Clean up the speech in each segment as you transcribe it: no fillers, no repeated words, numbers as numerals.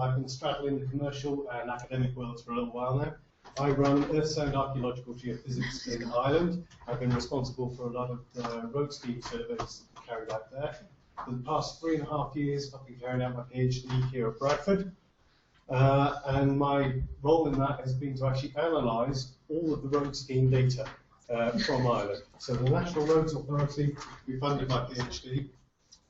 I've been straddling the commercial and academic worlds for a little while now. I run Earth Sound Archaeological Geophysics in Ireland. I've been responsible for a lot of the road scheme surveys carried out there. For the past 3.5 years, I've been carrying out my PhD here at Bradford. And my role in that has been to actually analyse all of the road scheme data from Ireland. So the National Roads Authority, who funded my PhD,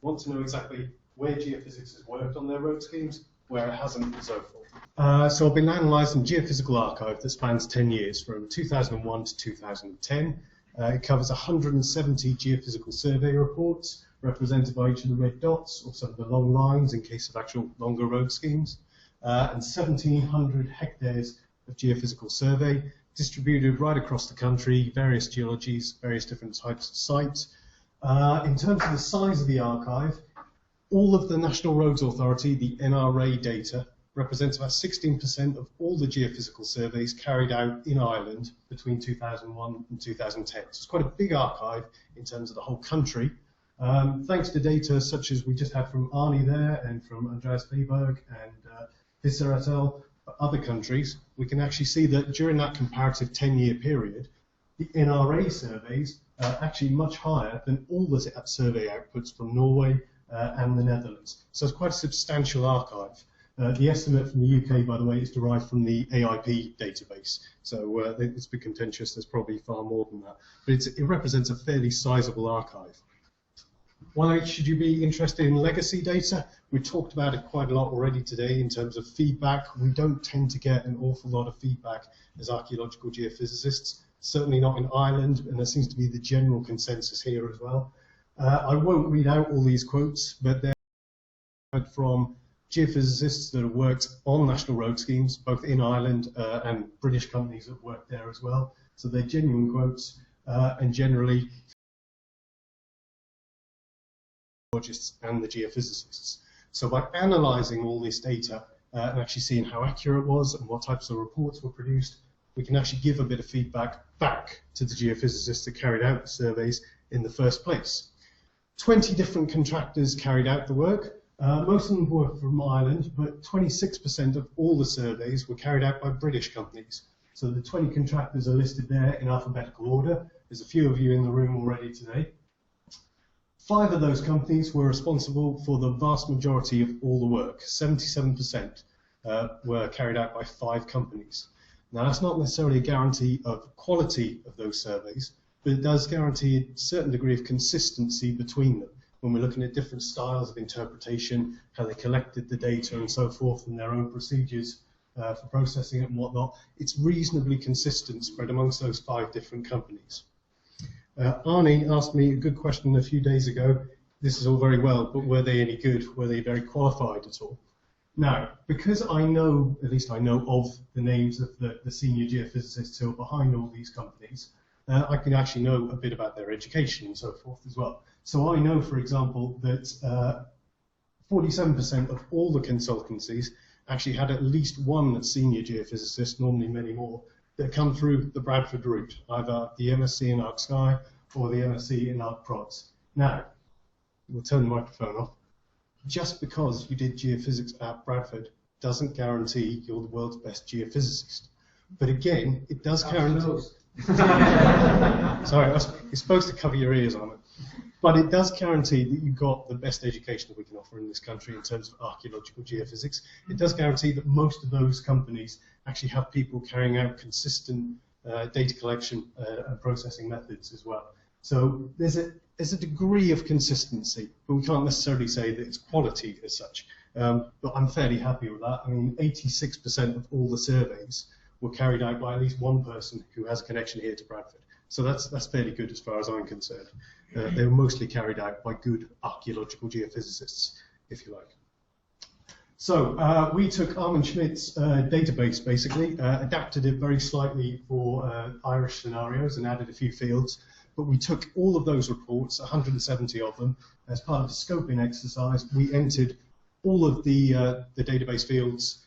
want to know exactly where geophysics has worked on their road schemes, where it hasn't, and so forth. So I've been analysing Geophysical archive that spans 10 years, from 2001 to 2010. It covers 170 geophysical survey reports, represented by each of the red dots, or some of the long lines in case of actual longer road schemes, and 1,700 hectares of geophysical survey, distributed right across the country, various geologies, various different types of sites. In terms of the size of the archive, all of the National Roads Authority, the NRA data, represents about 16% of all the geophysical surveys carried out in Ireland between 2001 and 2010. So it's quite a big archive in terms of the whole country. Thanks to data such as we just had from Arnie there and from Andreas Weberg and Visser et al. For other countries, we can actually see that during that comparative 10-year period, the NRA surveys are actually much higher than all the survey outputs from Norway and the Netherlands. So it's quite a substantial archive. The estimate from the UK, by the way, is derived from the AIP database. So it's a bit contentious, there's probably far more than that. But it represents a fairly sizable archive. Why should you be interested in legacy data? We talked about it quite a lot already today in terms of feedback. We don't tend to get an awful lot of feedback as archaeological geophysicists, certainly not in Ireland, and there seems to be the general consensus here as well. I won't read out all these quotes, but they're from geophysicists that have worked on national road schemes, both in Ireland and British companies that work there as well. So they're genuine quotes, and generally and the geophysicists. So by analysing all this data and actually seeing how accurate it was and what types of reports were produced, we can actually give a bit of feedback back to the geophysicists that carried out the surveys in the first place. 20 different contractors carried out the work. Most of them were from Ireland, but 26% of all the surveys were carried out by British companies. So the 20 contractors are listed there in alphabetical order. There's a few of you in the room already today. 5 of those companies were responsible for the vast majority of all the work. 77% were carried out by 5 companies. Now, that's not necessarily a guarantee of quality of those surveys, but it does guarantee a certain degree of consistency between them when we're looking at different styles of interpretation, how they collected the data and so forth, and their own procedures for processing it and whatnot. It's reasonably consistent spread amongst those 5 different companies. Arnie asked me a good question a few days ago. This is all very well, but were they any good? Were they very qualified at all? Now, because I know, at least I know of the names of the senior geophysicists who are behind all these companies, I can actually know a bit about their education and so forth as well. So I know, for example, that 47% of all the consultancies actually had at least one senior geophysicist, normally many more, that come through the Bradford route, either the MSc in ArcSky or the MSc in ArcProds. Now, we'll turn the microphone off. Just because you did geophysics at Bradford doesn't guarantee you're the world's best geophysicist. But again, it does guarantee... Sorry, you're supposed to cover your ears on it. But it does guarantee that you've got the best education that we can offer in this country in terms of archaeological geophysics. It does guarantee that most of those companies actually have people carrying out consistent data collection and processing methods as well. So there's a degree of consistency, but we can't necessarily say that it's quality as such. But I'm fairly happy with that. I mean, 86% of all the surveys were carried out by at least one person who has a connection here to Bradford. So that's fairly good as far as I'm concerned. They were mostly carried out by good archaeological geophysicists, if you like. So we took Armin Schmidt's database, basically, adapted it very slightly for Irish scenarios and added a few fields. But we took all of those reports, 170 of them, as part of the scoping exercise. We entered all of the database fields,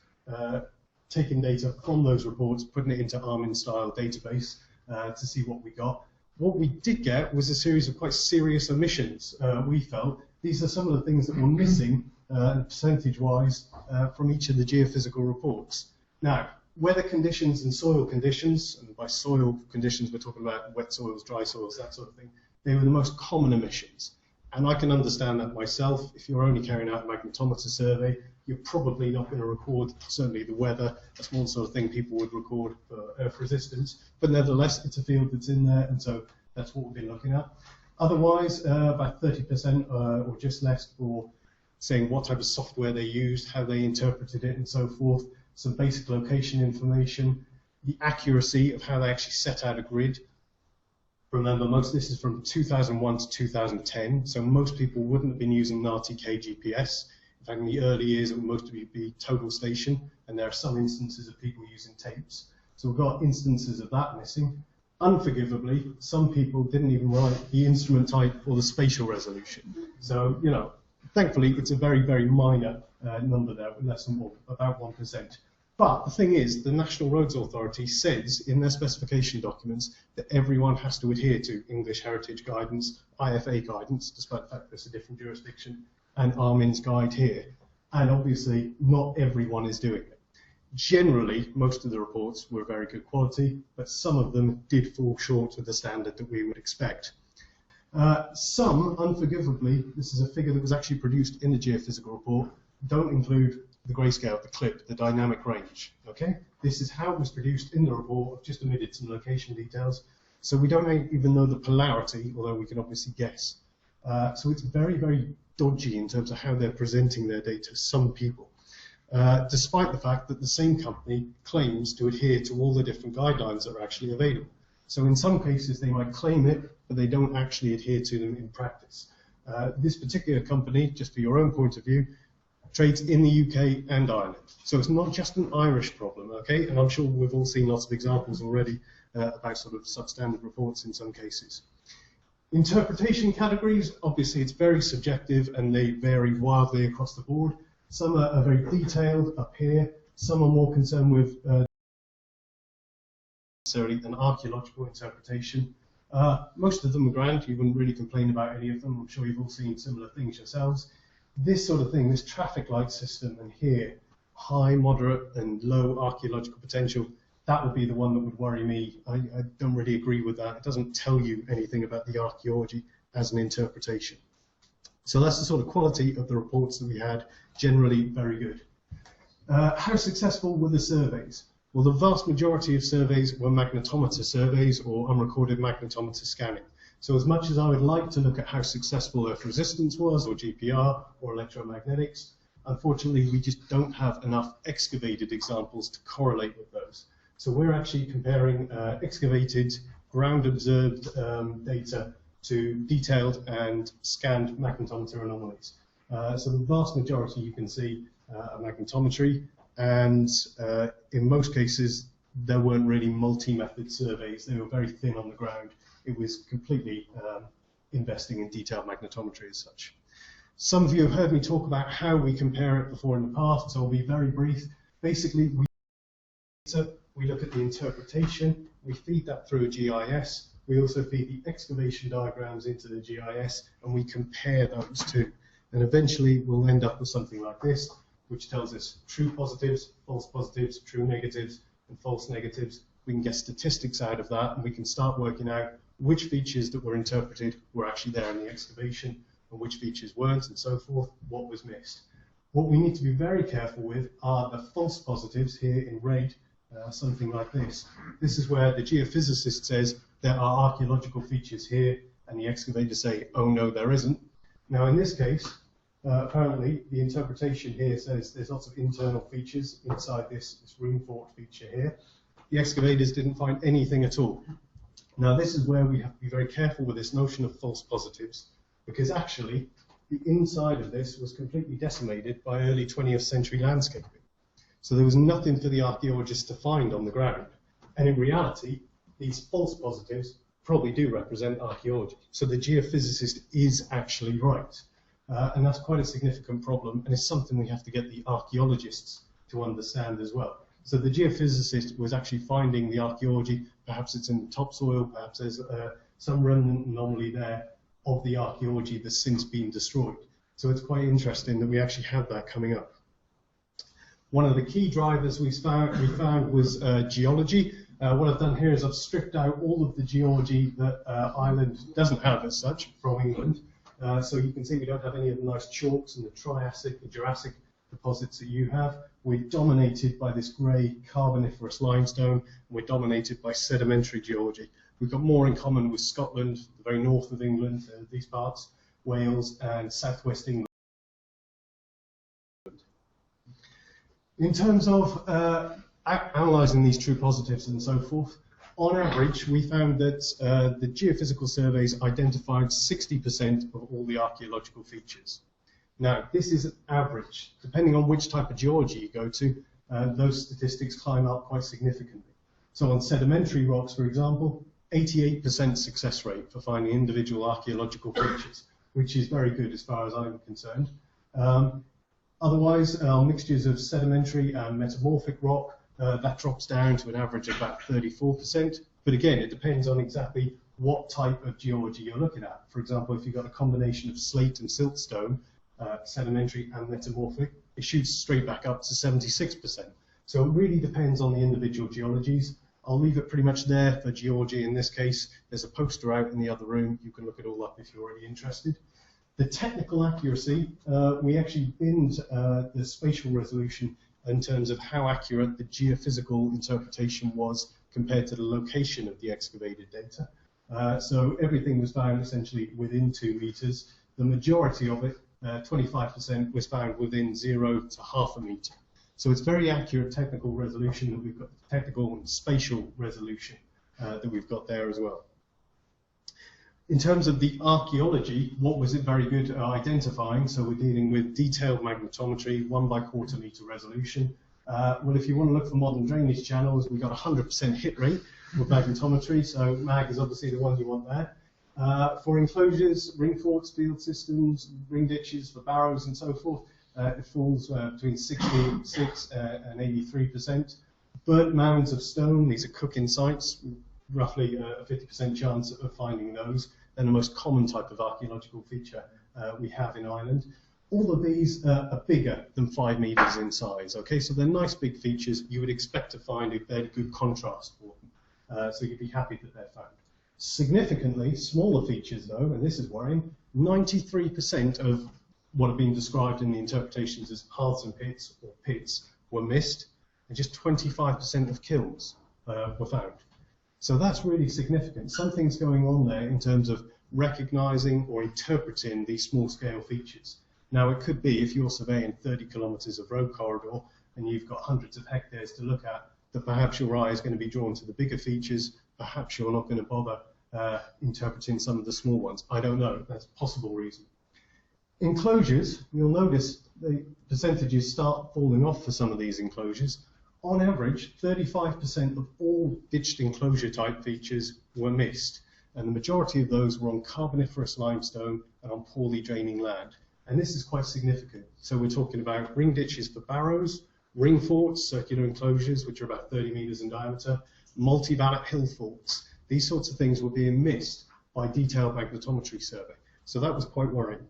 taking data from those reports, putting it into Armin-style database to see what we got. What we did get was a series of quite serious omissions, we felt. These are some of the things that were missing percentage-wise from each of the geophysical reports. Now, weather conditions and soil conditions, and by soil conditions we're talking about wet soils, dry soils, that sort of thing, they were the most common emissions. And I can understand that myself. If you're only carrying out a magnetometer survey, you're probably not going to record, certainly the weather. That's one sort of thing people would record for earth resistance. But nevertheless, it's a field that's in there, and so that's what we've been looking at. Otherwise, about 30% or just less for saying what type of software they used, how they interpreted it, and so forth. Some basic location information, the accuracy of how they actually set out a grid. Remember, most of this is from 2001 to 2010, so most people wouldn't have been using an RTK GPS. In fact, in the early years, it would mostly be total station, and there are some instances of people using tapes. So we've got instances of that missing. Unforgivably, some people didn't even write the instrument type or the spatial resolution. So, you know, thankfully, it's a very, very minor number there, less than about 1%. But the thing is, the National Roads Authority says in their specification documents that everyone has to adhere to English Heritage Guidance, IFA guidance, despite the fact there's a different jurisdiction, and Armin's guide here. And obviously, not everyone is doing it. Generally, most of the reports were very good quality, but some of them did fall short of the standard that we would expect. Some, unforgivably, this is a figure that was actually produced in the geophysical report, don't include the grayscale, the clip, the dynamic range. Okay, this is how it was produced in the report. I've just omitted some location details, so we don't even know the polarity, although we can obviously guess. So it's very, very dodgy in terms of how they're presenting their data, some people, despite the fact that the same company claims to adhere to all the different guidelines that are actually available. So in some cases they might claim it, but they don't actually adhere to them in practice. This particular company, just for your own point of view, trades in the UK and Ireland. So it's not just an Irish problem, okay? And I'm sure we've all seen lots of examples already about sort of substandard reports in some cases. Interpretation categories, obviously it's very subjective and they vary wildly across the board. Some are very detailed up here. Some are more concerned with necessarily an archaeological interpretation. Most of them are grand. You wouldn't really complain about any of them. I'm sure you've all seen similar things yourselves. This sort of thing, this traffic light system, and here, high, moderate, and low archaeological potential, that would be the one that would worry me. I don't really agree with that. It doesn't tell you anything about the archaeology as an interpretation. So that's the sort of quality of the reports that we had, generally very good. How successful were the surveys? Well, the vast majority of surveys were magnetometer surveys or unrecorded magnetometer scanning. So as much as I would like to look at how successful Earth resistance was, or GPR, or electromagnetics, unfortunately we just don't have enough excavated examples to correlate with those. So we're actually comparing excavated, ground-observed data to detailed and scanned magnetometer anomalies. So the vast majority you can see are magnetometry, and in most cases there weren't really multi-method surveys. They were very thin on the ground. It was completely investing in detailed magnetometry as such. Some of you have heard me talk about how we compare it before in the past, so I'll be very brief. Basically, we look at the interpretation, we feed that through a GIS, we also feed the excavation diagrams into the GIS, and we compare those two. And eventually we'll end up with something like this, which tells us true positives, true negatives, and false negatives. We can get statistics out of that, and we can start working out which features that were interpreted were actually there in the excavation, and which features weren't, and so forth, what was missed. What we need to be very careful with are the false positives here in red, something like this. This is where the geophysicist says there are archaeological features here, and the excavators say, oh no, there isn't. Now in this case, apparently the interpretation here says there's lots of internal features inside this room fort feature here. The excavators didn't find anything at all. Now this is where we have to be very careful with this notion of false positives, because actually the inside of this was completely decimated by early 20th century landscaping. So there was nothing for the archaeologists to find on the ground. And in reality, these false positives probably do represent archaeology. So the geophysicist is actually right. And that's quite a significant problem, and it's something we have to get the archaeologists to understand as well. So the geophysicist was actually finding the archaeology, perhaps it's in the topsoil, perhaps there's some remnant anomaly there of the archaeology that's since been destroyed. So it's quite interesting that we actually have that coming up. One of the key drivers we found was geology. What I've done here is I've stripped out all of the geology that Ireland doesn't have as such from England. So you can see we don't have any of the nice chalks and the Triassic and Jurassic deposits that you have. We're dominated by this grey Carboniferous limestone. We're dominated by sedimentary geology. We've got more in common with Scotland, the very north of England, these parts, Wales and southwest England. In terms of analysing these true positives and so forth, on average, we found that the geophysical surveys identified 60% of all the archaeological features. Now, this is an average. Depending on which type of geology you go to, those statistics climb up quite significantly. So on sedimentary rocks, for example, 88% success rate for finding individual archaeological features, which is very good as far as I'm concerned. Otherwise, mixtures of sedimentary and metamorphic rock, that drops down to an average of about 34%. But again, it depends on exactly what type of geology you're looking at. For example, if you've got a combination of slate and siltstone, sedimentary and metamorphic, it shoots straight back up to 76%. So it really depends on the individual geologies. I'll leave it pretty much there for geology in this case. There's a poster out in the other room. You can look it all up if you're already interested. The technical accuracy, we actually binned the spatial resolution in terms of how accurate the geophysical interpretation was compared to the location of the excavated data. So everything was found essentially within 2 meters. The majority of it, 25%, was found within 0 to half a meter. So it's very accurate technical resolution that we've got, technical and spatial resolution that we've got there as well. In terms of the archaeology, what was it very good at identifying? So we're dealing with detailed magnetometry, 1 by quarter meter resolution. Well, if you want to look for modern drainage channels, we've got 100% hit rate with magnetometry, so mag is obviously the one you want there. For enclosures, ring forts, field systems, ring ditches for barrows and so forth, it falls between 66 and 83%. Burnt mounds of stone, these are cook-in sites, roughly a 50% chance of finding those. They're the most common type of archaeological feature we have in Ireland. All of these are bigger than 5 meters in size, okay? So they're nice big features. You would expect to find a fairly good contrast for them. So you'd be happy that they're found. Significantly smaller features though, and this is worrying, 93% of what have been described in the interpretations as hearths and pits or pits were missed, and just 25% of kilns were found. So that's really significant. Something's going on there in terms of recognizing or interpreting these small-scale features. Now, it could be if you're surveying 30 kilometers of road corridor and you've got hundreds of hectares to look at, that perhaps your eye is going to be drawn to the bigger features. Perhaps you're not going to bother interpreting some of the small ones. I don't know. That's a possible reason. Enclosures, you'll notice the percentages start falling off for some of these enclosures. On average, 35% of all ditched enclosure type features were missed, and the majority of those were on Carboniferous limestone and on poorly draining land. And this is quite significant. So we're talking about ring ditches for barrows, ring forts, circular enclosures, which are about 30 meters in diameter, multi-ballot hill forts. These sorts of things were being missed by detailed magnetometry survey. So that was quite worrying.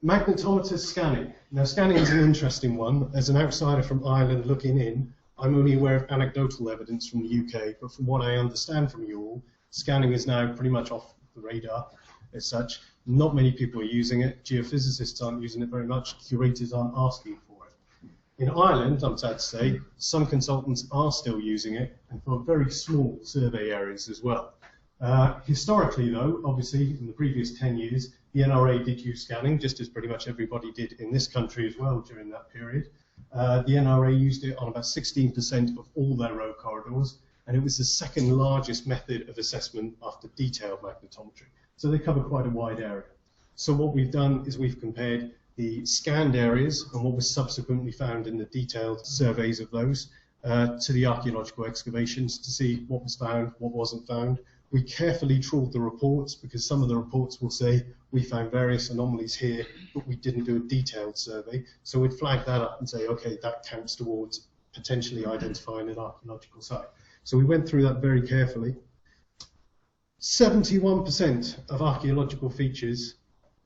Magnetometer scanning. Now, scanning is an interesting one. As an outsider from Ireland looking in, I'm only aware of anecdotal evidence from the UK, but from what I understand from you all, scanning is now pretty much off the radar as such. Not many people are using it. Geophysicists aren't using it very much. Curators aren't asking for it. In Ireland, I'm sad to say, some consultants are still using it, and for very small survey areas as well. Historically, though, obviously, in the previous 10 years, the NRA did use scanning, just as pretty much everybody did in this country as well during that period. The NRA used it on about 16% of all their road corridors, and it was the second largest method of assessment after detailed magnetometry. So they cover quite a wide area. So what we've done is we've compared the scanned areas and what was subsequently found in the detailed surveys of those to the archaeological excavations to see what was found, what wasn't found. We carefully trawled the reports because some of the reports will say we found various anomalies here, but we didn't do a detailed survey. So we'd flag that up and say, okay, that counts towards potentially identifying an archaeological site. So we went through that very carefully. 71% of archaeological features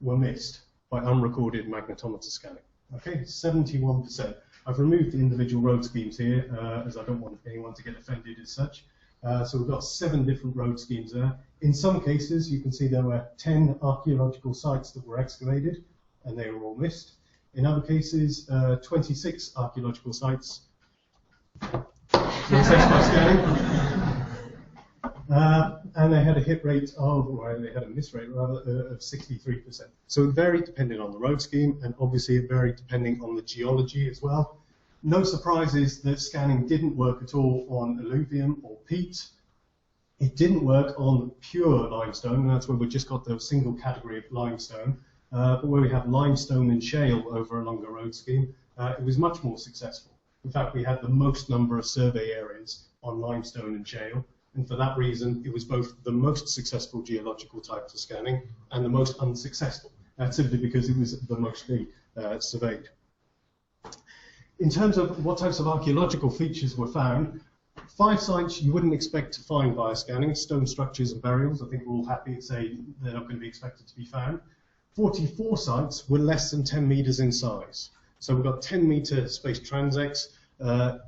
were missed by unrecorded magnetometer scanning. Okay, 71%. I've removed the individual road schemes here, as I don't want anyone to get offended as such. So we've got 7 different road schemes there. In some cases, you can see there were 10 archaeological sites that were excavated, and they were all missed. In other cases, 26 archaeological sites were assessed by scanning. And they had a hit rate of, or they had a miss rate rather, of 63%. So it varied depending on the road scheme, and obviously it varied depending on the geology as well. No surprises that scanning didn't work at all on alluvium or peat. It didn't work on pure limestone, and that's where we've just got the single category of limestone. But where we have limestone and shale over a longer road scheme, it was much more successful. In fact, we had the most number of survey areas on limestone and shale, and for that reason, it was both the most successful geological types of scanning and the most unsuccessful, simply because it was the mostly surveyed. In terms of what types of archaeological features were found, 5 sites you wouldn't expect to find via scanning: stone structures and burials. I think we're all happy to say they're not going to be expected to be found. 44 sites were less than 10 meters in size. So we've got 10-meter spaced transects.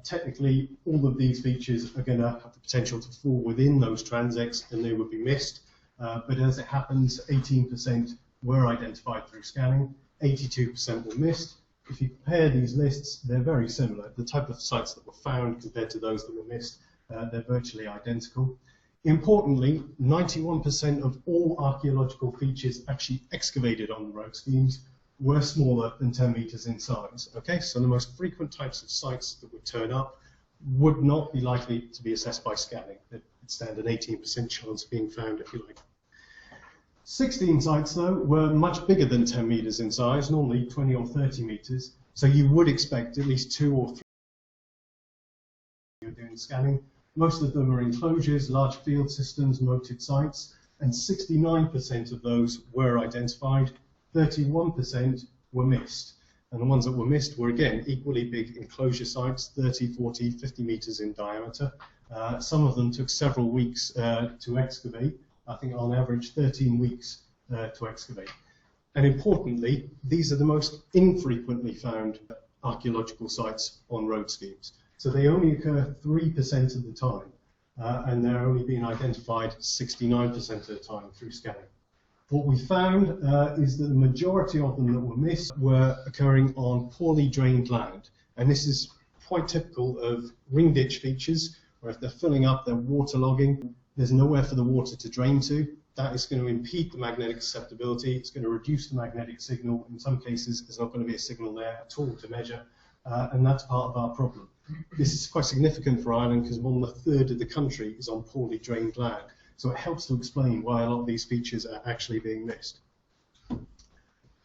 Technically, all of these features are going to have the potential to fall within those transects, and they would be missed. But as it happens, 18% were identified through scanning, 82% were missed. If you compare these lists, they're very similar. The type of sites that were found compared to those that were missed, they're virtually identical. Importantly, 91% of all archaeological features actually excavated on the road schemes were smaller than 10 meters in size. Okay, so the most frequent types of sites that would turn up would not be likely to be assessed by scanning. They'd stand an 18% chance of being found, if you like. 16 sites, though, were much bigger than 10 meters in size, normally 20 or 30 meters. So you would expect at least 2 or 3 you're doing scanning. Most of them are enclosures, large field systems, moated sites, and 69% of those were identified. 31% were missed. And the ones that were missed were, again, equally big enclosure sites, 30, 40, 50 meters in diameter. Some of them took several weeks to excavate. I think on average 13 weeks to excavate. And importantly, these are the most infrequently found archaeological sites on road schemes. So they only occur 3% of the time, and they're only being identified 69% of the time through scanning. What we found is that the majority of them that were missed were occurring on poorly drained land. And this is quite typical of ring ditch features, where if they're filling up, they're waterlogging. There's nowhere for the water to drain to. That is going to impede the magnetic susceptibility. It's going to reduce the magnetic signal. In some cases, there's not going to be a signal there at all to measure. And that's part of our problem. This is quite significant for Ireland because 1/3 of the country is on poorly drained land. So it helps to explain why a lot of these features are actually being missed.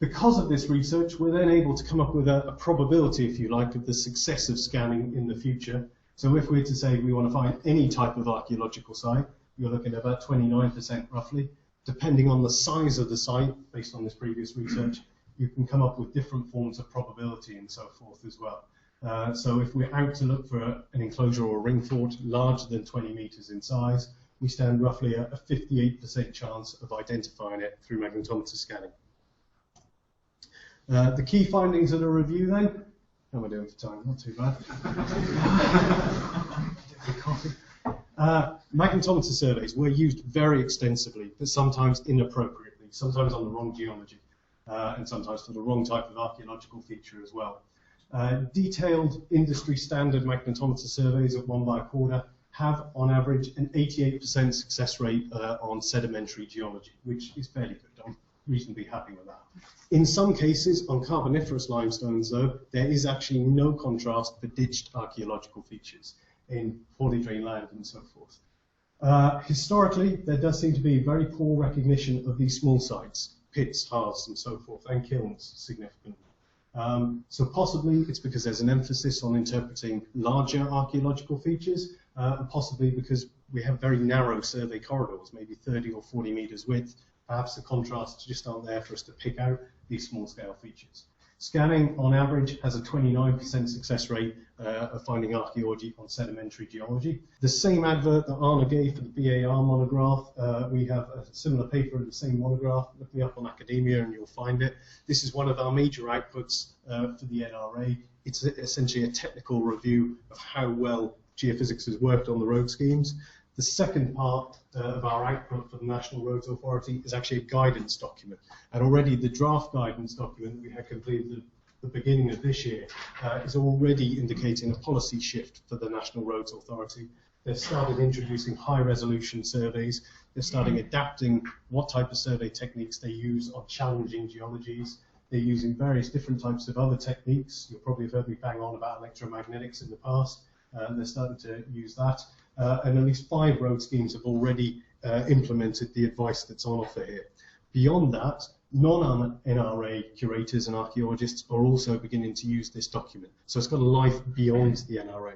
Because of this research, we're then able to come up with a probability, if you like, of the success of scanning in the future. So if we're to say we want to find any type of archaeological site, you're looking at about 29% roughly. Depending on the size of the site, based on this previous research, you can come up with different forms of probability and so forth as well. So if we're out to look for an enclosure or a ring fort larger than 20 meters in size, we stand roughly a 58% chance of identifying it through magnetometer scanning. The key findings of the review then, how am I doing for time? Not too bad. Magnetometer surveys were used very extensively, but sometimes inappropriately, sometimes on the wrong geology, and sometimes for the wrong type of archaeological feature as well. Detailed industry standard magnetometer surveys at 1/4 have on average an 88% success rate on sedimentary geology, which is fairly good. I'm reasonably happy with that. In some cases, on carboniferous limestones though, there is actually no contrast for ditched archaeological features in poorly drained land and so forth. Historically, there does seem to be very poor recognition of these small sites, pits, hearths and so forth, and kilns significantly. So possibly it's because there's an emphasis on interpreting larger archaeological features, and possibly because we have very narrow survey corridors, maybe 30 or 40 meters width. Perhaps the contrasts just aren't there for us to pick out these small-scale features. Scanning, on average, has a 29% success rate of finding archaeology on sedimentary geology. The same advert that Arne gave for the BAR monograph, we have a similar paper in the same monograph. Look me up on academia and you'll find it. This is one of our major outputs for the NRA. It's essentially a technical review of how well geophysics has worked on the road schemes. The second part of our output for the National Roads Authority is actually a guidance document. And already the draft guidance document that we had completed at the beginning of this year is already indicating a policy shift for the National Roads Authority. They've started introducing high-resolution surveys. They're starting adapting what type of survey techniques they use on challenging geologies. They're using various different types of other techniques. You'll probably have heard me bang on about electromagnetics in the past. They're starting to use that. And at least 5 road schemes have already implemented the advice that's on offer here. Beyond that, non-NRA curators and archaeologists are also beginning to use this document. So it's got a life beyond the NRA.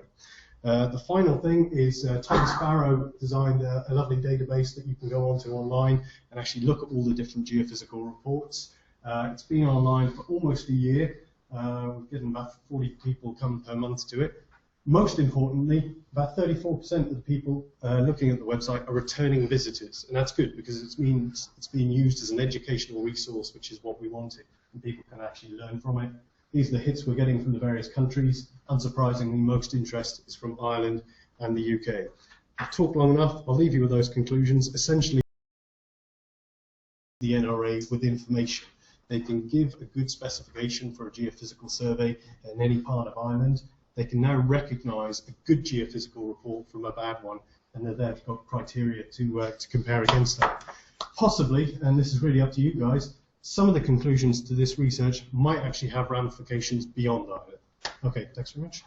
The final thing is Tom Sparrow designed a lovely database that you can go onto online and actually look at all the different geophysical reports. It's been online for almost a year. We've given about 40 people come per month to it. Most importantly, about 34% of the people looking at the website are returning visitors, and that's good because it means it's being used as an educational resource, which is what we wanted, and people can actually learn from it. These are the hits we're getting from the various countries. Unsurprisingly, most interest is from Ireland and the UK. I've talked long enough. I'll leave you with those conclusions. Essentially, the NRA with information. They can give a good specification for a geophysical survey in any part of Ireland. They can now recognise a good geophysical report from a bad one, and they've got criteria to compare against that. Possibly, and this is really up to you guys, some of the conclusions to this research might actually have ramifications beyond Ireland. Okay, thanks very much.